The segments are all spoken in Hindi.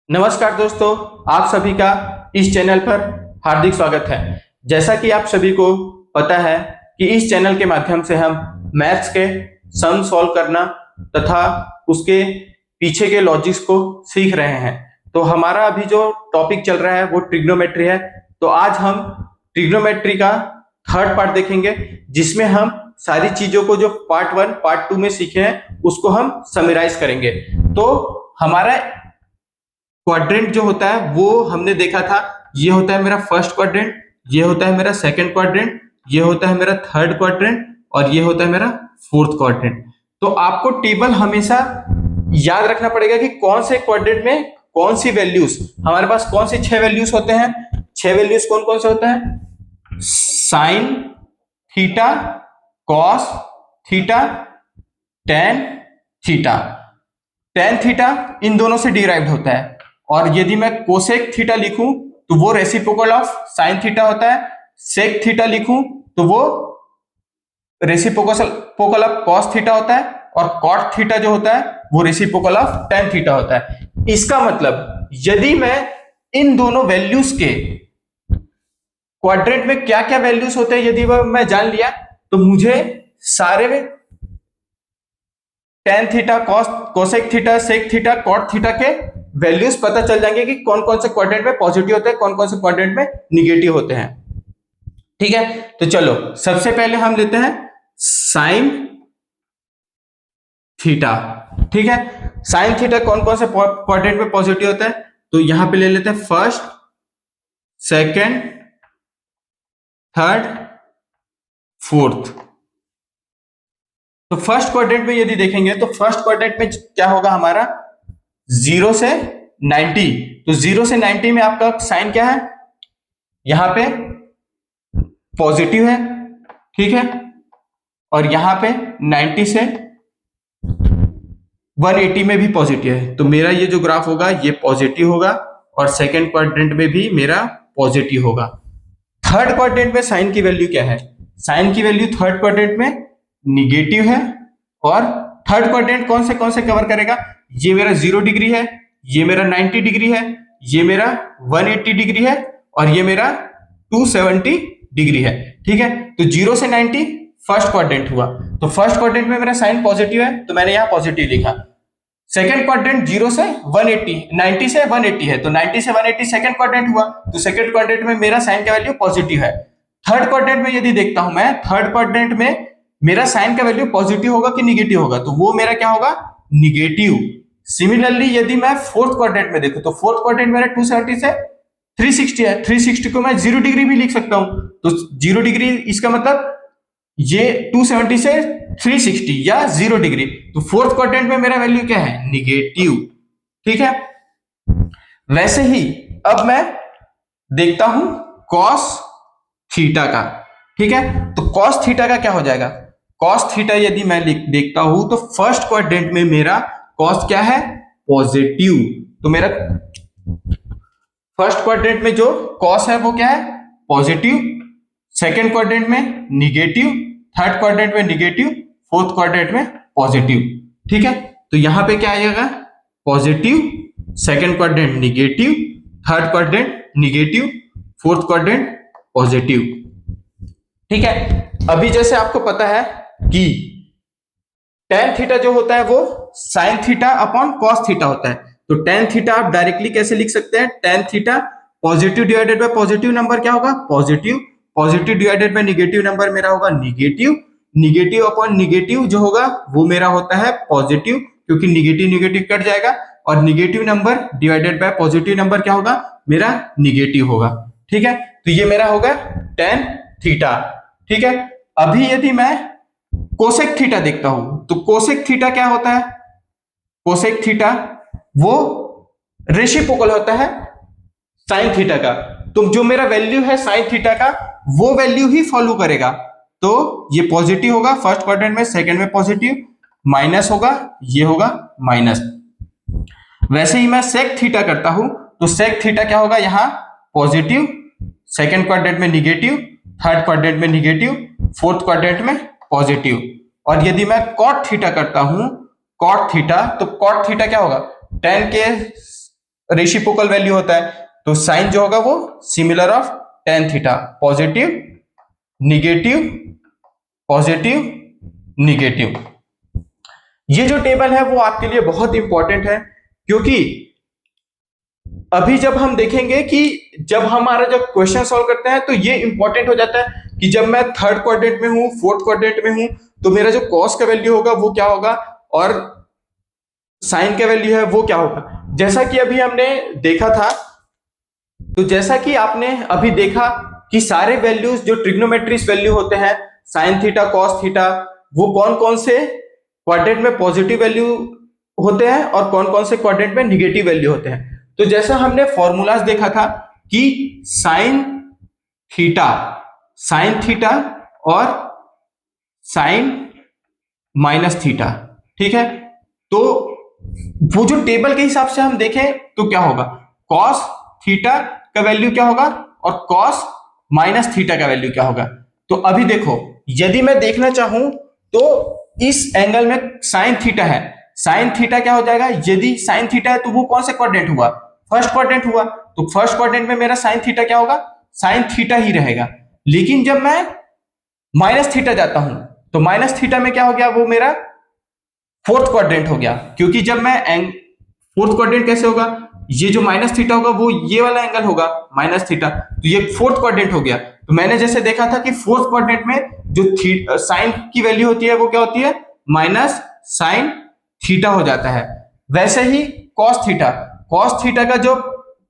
नमस्कार दोस्तों, आप सभी का इस चैनल पर हार्दिक स्वागत है। जैसा कि आप सभी को पता है कि इस चैनल के माध्यम से हम मैथ्स के सम सॉल्व करना तथा उसके पीछे के लॉजिक्स को सीख रहे हैं। तो हमारा अभी जो टॉपिक चल रहा है वो ट्रिग्नोमेट्री है। तो आज हम ट्रिग्नोमेट्री का थर्ड पार्ट देखेंगे, जिसमें हम सारी चीजों को जो पार्ट 1 पार्ट 2 में सीखे हैं उसको हम समराइज करेंगे। तो हमारा क्वाड्रेंट जो होता है वो हमने देखा था, ये होता है मेरा फर्स्ट क्वाड्रेंट, ये होता है मेरा सेकंड क्वाड्रेंट, ये होता है मेरा थर्ड क्वाड्रेंट और ये होता है मेरा फोर्थ क्वाड्रेंट। तो आपको टेबल हमेशा याद रखना पड़ेगा कि कौन से क्वाड्रेंट में कौन सी वैल्यूज, हमारे पास कौन सी 6 वैल्यूज होते हैं। 6 वैल्यूज कौन कौन से होते हैं? Sine theta, cos theta, tan theta. Tan theta इन दोनों से डिराइव्ड होता है, और यदि मैं कोसेक थीटा लिखूं तो वो रेसिप्रोकल ऑफ साइन थीटा होता है। सेक थीटा लिखूं तो वो रेसिप्रोकल ऑफ कॉस थीटा होता है, और कॉट थीटा जो होता है वो रेसिप्रोकल ऑफ टेन थीटा होता है। इसका मतलब यदि मैं इन दोनों वैल्यूज के क्वाड्रेंट में क्या क्या वैल्यूज होते हैं यदि वह मैं जान लिया, तो मुझे सारे tan theta, cosec theta, sec theta, cot theta के वैल्यूज पता चल जाएंगे कि कौन कौन से क्वाड्रेंट में पॉजिटिव होते हैं, कौन कौन से क्वाड्रेंट में निगेटिव होते हैं। ठीक है, तो चलो सबसे पहले हम लेते हैं साइन थीटा। ठीक है, साइन थीटा कौन कौन से क्वाड्रेंट में पॉजिटिव होता है, तो यहां पे ले लेते हैं फर्स्ट, सेकंड, थर्ड, फोर्थ। तो फर्स्ट क्वाड्रेंट में यदि देखेंगे तो फर्स्ट क्वाड्रेंट में क्या होगा हमारा 0 से 90। तो 0 से 90 में आपका साइन क्या है? यहां पे पॉजिटिव है। ठीक है, और यहां पे 90 से 180 में भी पॉजिटिव है। तो मेरा ये जो ग्राफ होगा ये पॉजिटिव होगा, और सेकेंड क्वाड्रेंट में भी मेरा पॉजिटिव होगा। थर्ड क्वाड्रेंट में साइन की वैल्यू क्या है? साइन की वैल्यू थर्ड क्वाड्रेंट में निगेटिव है। और थर्ड क्वाड्रेंट कौन से कवर करेगा? ये मेरा 0 डिग्री है, ये मेरा 90 डिग्री है, ये मेरा 180 डिग्री है, और ये मेरा 270 डिग्री है। ठीक है, तो 0 से 90 फर्स्ट क्वाड्रेंट हुआ। तो फर्स्ट क्वाड्रेंट में मेरा साइन पॉजिटिव है तो मैंने यहां पॉजिटिव लिखा। सेकंड क्वाड्रेंट 0 से 180, 90 से 180 है, तो 90 से 180 सेकंड क्वाड्रेंट हुआ, तो सेकंड क्वाड्रेंट में मेरा साइन का वैल्यू पॉजिटिव है। थर्ड क्वाड्रेंट में यदि देखता हूं मैं, थर्ड क्वाड्रेंट में मेरा साइन का वैल्यू पॉजिटिव होगा कि निगेटिव होगा, तो वो मेरा क्या होगा? निगेटिव। सिमिलरली यदि मैं फोर्थ क्वाड्रेंट में देखूं तो फोर्थ क्वाड्रेंट मेरा 270 से 360 है। 360 को मैं 0 डिग्री भी लिख सकता हूं, तो 0 डिग्री इसका मतलब ये 270 से 360 या 0 डिग्री। तो फोर्थ क्वाड्रेंट में मेरा वैल्यू क्या है? निगेटिव। ठीक है, वैसे ही अब मैं देखता हूं कॉस थीटा का। ठीक है, तो कॉस थीटा का क्या हो जाएगा? कॉस थीटा यदि मैं देखता हूं तो फर्स्ट क्वाड्रेंट में मेरा कॉस क्या है? पॉजिटिव। तो मेरा फर्स्ट क्वाड्रेंट में जो कॉस है वो क्या है? पॉजिटिव। सेकेंड क्वाड्रेंट में निगेटिव, थर्ड क्वाड्रेंट में निगेटिव, फोर्थ क्वाड्रेंट में पॉजिटिव। ठीक है, तो यहां पे क्या आएगा? Positive, second quadrant negative, third quadrant negative, fourth quadrant positive. ठीक है, अभी जैसे आपको पता है कि टेन थीटा जो होता है वो sine theta upon cos theta होता है। तो टेन थीटा आप डायरेक्टली कैसे लिख सकते हैं? Tan theta positive divided by positive number क्या होगा? Positive. Positive divided by negative number मेरा होगा निगेटिव। निगेटिव अपॉन निगेटिव जो होगा वो मेरा होता है पॉजिटिव, क्योंकि निगेटिव निगेटिव कट जाएगा, और negative number divided by positive number क्या होगा? मेरा निगेटिव होगा। ठीक है, तो ये मेरा होगा टेन थीटा। ठीक है, अभी यदि मैं कोसेक थीटा देखता हूं तो कोसेक थीटा क्या होता है? कोसेक थीटा वो रेसिप्रोकल होता है साइन थीटा का। तो जो मेरा वैल्यू है साइन थीटा का वो वैल्यू ही फॉलो करेगा। तो ये पॉजिटिव होगा फर्स्ट क्वाड्रेंट में, सेकंड में पॉजिटिव, माइनस होगा, ये होगा माइनस। वैसे ही मैं सेक थीटा करता हूं तो सेक थीटा क्या होगा? यहां पॉजिटिव, सेकंड क्वाड्रेंट में निगेटिव, थर्ड क्वाड्रेंट में निगेटिव, फोर्थ क्वाड्रेंट में पॉजिटिव। और यदि मैं कॉट थीटा करता हूं, कॉट थीटा, तो कॉट थीटा क्या होगा? टेन के रेसिप्रोकल वैल्यू होता है, तो साइन जो होगा वो similar of tan theta, positive negative positive negative. ये जो टेबल है वो आपके लिए बहुत इंपॉर्टेंट है, क्योंकि अभी जब हम देखेंगे कि जब हमारा जब क्वेश्चन सॉल्व करते हैं तो ये इंपॉर्टेंट हो जाता है कि जब मैं थर्ड क्वाड्रेंट में हूं, फोर्थ क्वाड्रेंट में हूं, तो मेरा जो कॉस का वैल्यू होगा वो क्या होगा और साइन का वैल्यू है वो क्या होगा। जैसा कि अभी हमने देखा था, तो जैसा कि आपने अभी देखा कि सारे वैल्यूज जो ट्रिग्नोमेट्रिक वैल्यू होते हैं, साइन थीटा कॉस थीटा, वो कौन कौन से क्वाड्रेंट में पॉजिटिव वैल्यू होते हैं और कौन कौन से क्वाड्रेंट में निगेटिव वैल्यू होते हैं। तो जैसा हमने फॉर्मूलाज देखा था कि साइन थीटा और साइन माइनस थीटा, ठीक है। तो वो जो टेबल के हिसाब से हम देखें तो क्या होगा, कॉस थीटा का वैल्यू क्या होगा और कॉस माइनस थीटा का वैल्यू क्या होगा। तो अभी देखो, यदि मैं देखना चाहूं तो इस एंगल में साइन थीटा है, साइन थीटा क्या हो जाएगा, यदि साइन थीटा है तो वो कौन सा क्वाड्रेंट हुआ, फर्स्ट क्वाड्रेंट हुआ, तो फर्स्ट क्वाड्रेंट में मेरा साइन थीटा क्या होगा, साइन थीटा ही रहेगा। लेकिन जब मैं माइनस थीटा जाता हूं तो माइनस थीटा में क्या हो गया, वो मेरा फोर्थ क्वाड्रेंट हो गया, क्योंकि जब मैं फोर्थ क्वाड्रेंट कैसे होगा, ये जो माइनस थीटा होगा वो ये वाला एंगल होगा माइनस थीटा, तो ये फोर्थ क्वाड्रेंट हो गया। तो मैंने जैसे देखा था कि फोर्थ क्वाड्रेंट में जो साइन की वैल्यू होती है वो क्या होती है, माइनस साइन थीटा हो जाता है। वैसे ही कॉस थीटा का जो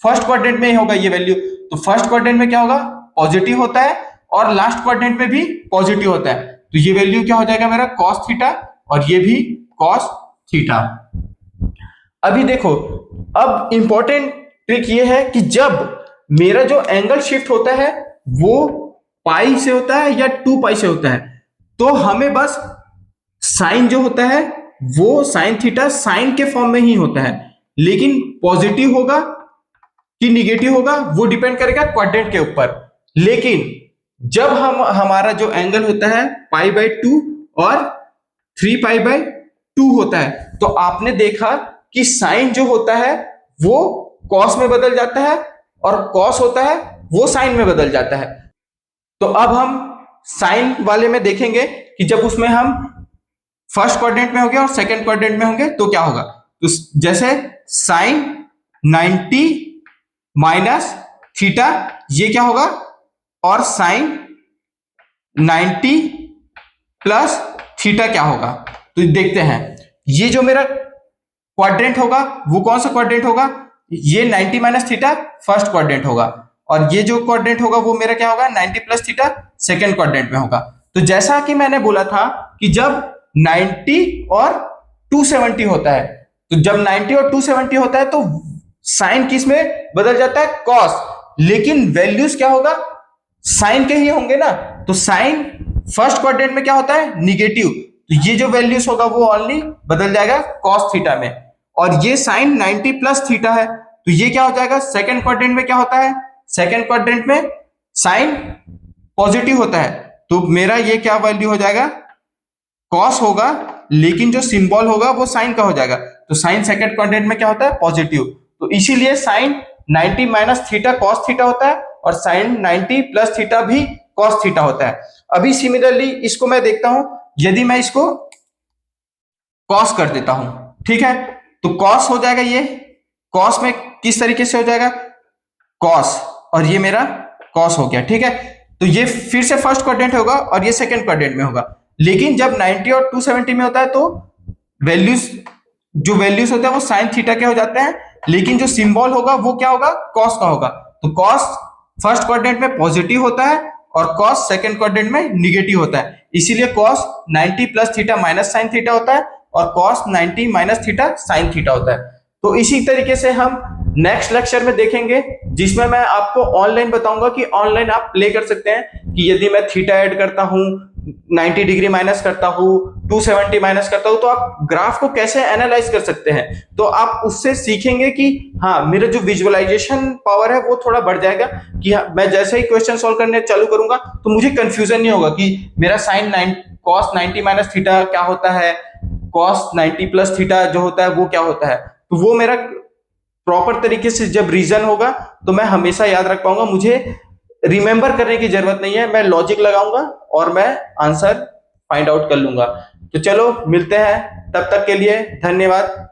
फर्स्ट क्वाड्रेंट में ही होगा ये वैल्यू, तो फर्स्ट क्वाड्रेंट में क्या होगा, पॉजिटिव होता है और लास्ट क्वाड्रेंट में भी पॉजिटिव होता है, तो ये वैल्यू क्या हो जाएगा मेरा कॉस थीटा और ये भी कॉस थीटा। अभी देखो, अब इंपॉर्टेंट ट्रिक ये है कि जब मेरा जो एंगल शिफ्ट होता है वो पाई से होता है या 2 पाई से होता है, तो हमें बस साइन जो होता है वो साइन थीटा साइन के फॉर्म में ही होता है, लेकिन पॉजिटिव होगा कि निगेटिव होगा वो डिपेंड करेगा क्वाड्रेंट के ऊपर। लेकिन जब हमारा जो एंगल होता है पाई बाय 2 और 3 पाई बाय 2 होता है, तो आपने देखा कि साइन जो होता है वो कॉस में बदल जाता है और कॉस होता है वो साइन में बदल जाता है। तो अब हम साइन वाले में देखेंगे कि जब उसमें हम फर्स्ट क्वाड्रेंट में होंगे और सेकंड क्वाड्रेंट में होंगे तो क्या होगा। तो जैसे साइन 90 माइनस थीटा ये क्या होगा, और साइन 90 प्लस थीटा क्या होगा। तो देखते हैं, ये जो मेरा क्वाड्रेंट होगा वो कौन सा क्वाड्रेंट होगा, ये 90 माइनस थीटा फर्स्ट क्वाड्रेंट होगा, और ये जो क्वाड्रेंट होगा वो मेरा क्या होगा 90 प्लस थीटा सेकंड क्वाड्रेंट में होगा। तो जैसा कि मैंने बोला था कि जब 90 और 270 होता है, तो जब 90 और 270 होता है तो साइन किस में बदल जाता है, कॉस, लेकिन वैल्यूज क्या होगा, साइन के ही होंगे ना। तो साइन फर्स्ट क्वाड्रेंट में क्या होता है, निगेटिव, तो ये जो वैल्यूज होगा वो ओनली बदल जाएगा कॉस थीटा में। और ये साइन 90 प्लस थीटा है, तो ये क्या हो जाएगा, सेकंड क्वाड्रेंट में क्या होता है, सेकंड क्वाड्रेंट में साइन पॉजिटिव होता है, तो मेरा ये क्या वैल्यू हो जाएगा, कॉस होगा, लेकिन जो सिंबल होगा वो साइन का हो जाएगा। तो साइन सेकंड क्वाड्रेंट में क्या होता है, पॉजिटिव, तो इसीलिए sine 90 minus theta cos theta होता है और साइन 90 प्लस थीटा भी कॉस थीटा होता है। अभी सिमिलरली इसको मैं देखता हूं, यदि मैं इसको कॉस कर देता हूं, ठीक है, तो कॉस हो जाएगा, ये कॉस में किस तरीके से हो जाएगा, कॉस, और ये मेरा कॉस हो गया, ठीक है। तो ये फिर से फर्स्ट क्वाड्रेंट होगा और ये सेकंड क्वाड्रेंट में होगा, लेकिन जब 90 और 270 में होता है तो वैल्यूज होते हैं वो साइन थीटा के हो जाते हैं, लेकिन जो सिंबल होगा वो क्या होगा, कॉस का होगा। तो कॉस फर्स्ट क्वाड्रेंट में पॉजिटिव होता है और कॉस सेकंड क्वाड्रेंट में निगेटिव होता है, इसीलिए cos 90 plus theta minus sine theta होता है और cos 90 minus theta sine theta होता है। तो इसी तरीके से हम नेक्स्ट लेक्चर में देखेंगे, जिसमें मैं आपको ऑनलाइन बताऊंगा कि ऑनलाइन आप प्ले कर सकते हैं कि यदि मैं थीटा ऐड करता हूं, 90 डिग्री माइनस करता हूं, 270 माइनस करता हूं, तो आप ग्राफ को कैसे एनालाइज कर सकते हैं। तो आप उससे सीखेंगे कि हाँ, मेरा जो विजुअलाइजेशन पावर है वो थोड़ा बढ़ जाएगा कि हाँ, मैं जैसे ही क्वेश्चन सॉल्व करने चालू करूंगा तो मुझे कंफ्यूजन नहीं होगा कि मेरा साइन कॉस 90 माइनस थीटा क्या होता है, कॉस 90 प्लस थीटा जो होता है वो क्या होता है। तो वो मेरा प्रॉपर तरीके से जब रीजन होगा तो मैं हमेशा याद रख पाऊंगा, मुझे रिमेंबर करने की जरूरत नहीं है, मैं लॉजिक लगाऊंगा और मैं आंसर फाइंड आउट कर लूंगा। तो चलो मिलते हैं, तब तक के लिए धन्यवाद।